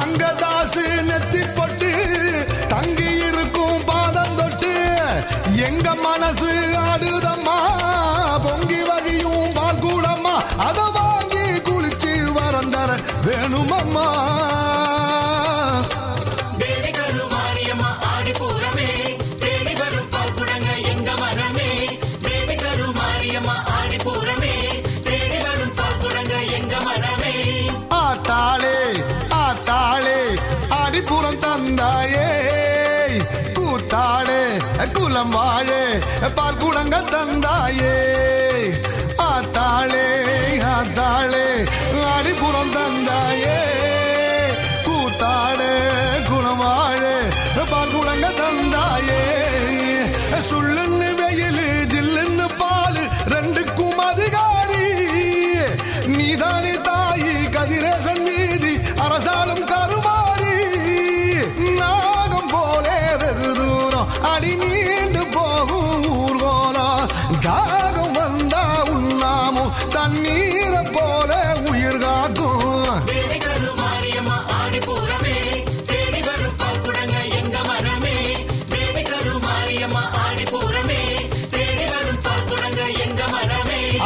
தங்கதாசு நெத்தி பொட்டு தங்கி இருக்கும் பாதம் தொட்டு எங்க மனசு ஆடுதம்மா பொங்கி வழியும் பால் கூடம்மா அத வாங்கி குளிச்சு வரந்தர வேணுமம்மா ஆடிப்புறம் தந்தாயே கூத்தாடே குலம் வாழே பால் குடங்க தந்தாயே ஆத்தாளே ஆத்தாளே ஆடிப்புறம் தந்தாயே கூத்தாடே குலம் வாழே பால் குடங்க தந்தாயே சுள்ளுன்னு வெயிலு ஜில்லுன்னு பால் ரெண்டுக்கும் அதிகாரி நீதானே தாயி கதிரேசன் மீதி அரசாலும் கருமாறி நாகம் போலே வெகு தூரம் அடி நீண்டு போகும் ஊர்கோலம் தாகம் வந்தா உண்ணாமும் தண்ணீரை போல உயிர் காக்கும்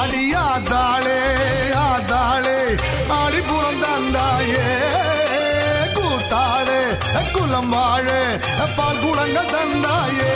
அடியாத்தாளே ஆத்தாளே ஆடிப்புறம் தந்தாயே கூத்தாடே குலம் வாழே பால் குடங்க தந்தாயே